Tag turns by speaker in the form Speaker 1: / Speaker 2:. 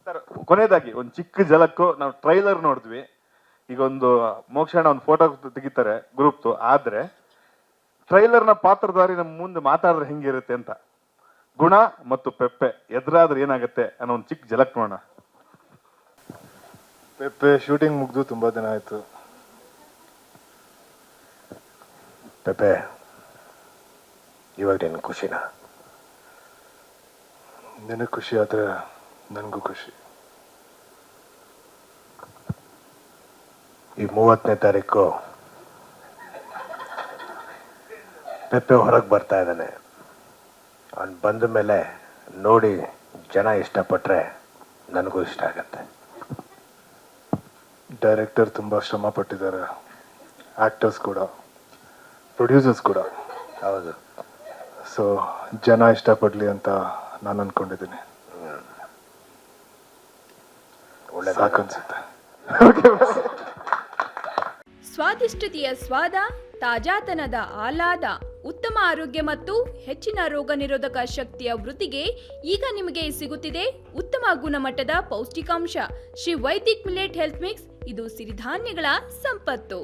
Speaker 1: Sir ಕೊನೆಯದಾಗಿ ಒಂದು ಚಿಕ್ಕ ಝಲಕ್ಕು ನಾವು ಟ್ರೈಲರ್ ನೋಡಿದ್ವಿ. ಈಗ ಒಂದು ಮೋಕ್ಷಣ ಒಂದು ಫೋಟೋ ತೆಗಿತಾರೆ ಗ್ರೂಪ್ದು, ಆದ್ರೆ ಟ್ರೈಲರ್ನ ಪಾತ್ರಧಾರಿ ನಮ್ಮ ಮುಂದೆ ಮಾತಾಡಿದ್ರೆ ಹೆಂಗಿರುತ್ತೆ ಅಂತ, ಗುಣ ಮತ್ತು ಪೆಪ್ಪೆ ಎದುರಾದ್ರೆ ಏನಾಗುತ್ತೆ ಅನ್ನೋ ಒಂದು ಚಿಕ್ಕ ಝಲಕ್ ನೋಡೋಣ.
Speaker 2: ಪೆಪ್ಪೆ ಶೂಟಿಂಗ್ ಮುಗ್ದು ತುಂಬಾ ದಿನ ಆಯ್ತು.
Speaker 3: ಪೆಪ್ಪೆ, ಇವಾಗ ನಿನ್ ಖುಷಿನಾ?
Speaker 2: ನಿನಗೆ ಖುಷಿ ಆದ್ರೆ ನನಗೂ ಖುಷಿ.
Speaker 3: ಈ 30ನೇ ತಾರೀಕು ಪೆಪ್ಪೆ ಹೊರಗೆ ಬರ್ತಾ ಇದ್ದಾನೆ. ಅವನು ಬಂದ ಮೇಲೆ ನೋಡಿ ಜನ ಇಷ್ಟಪಟ್ರೆ ನನಗೂ ಇಷ್ಟ ಆಗತ್ತೆ.
Speaker 2: ಡೈರೆಕ್ಟರ್ ತುಂಬಾ ಶ್ರಮ ಪಟ್ಟಿದ್ದಾರೆ, ಆಕ್ಟರ್ಸ್ ಕೂಡ, ಪ್ರೊಡ್ಯೂಸರ್ಸ್ ಕೂಡ.
Speaker 3: ಹೌದು.
Speaker 2: ಸೊ ಜನ ಇಷ್ಟಪಡ್ಲಿ ಅಂತ ನಾನು ಅನ್ಕೊಂಡಿದ್ದೀನಿ. ಸಾಕನ್ಸುತ್ತೆ.
Speaker 4: ಸ್ವಾದಿಷ್ಟತೆಯ ಸ್ವಾದ, ತಾಜಾತನದ ಆಹ್ಲಾದ, ಉತ್ತಮ ಆರೋಗ್ಯ ಮತ್ತು ಹೆಚ್ಚಿನ ರೋಗ ನಿರೋಧಕ ಶಕ್ತಿಯ ವೃದ್ಧಿಗೆ ಈಗ ನಿಮಗೆ ಸಿಗುತ್ತಿದೆ ಉತ್ತಮ ಗುಣಮಟ್ಟದ ಪೌಷ್ಟಿಕಾಂಶ Shri Vaidik millet health mix. ಇದು ಸಿರಿಧಾನ್ಯಗಳ ಸಂಪತ್ತು.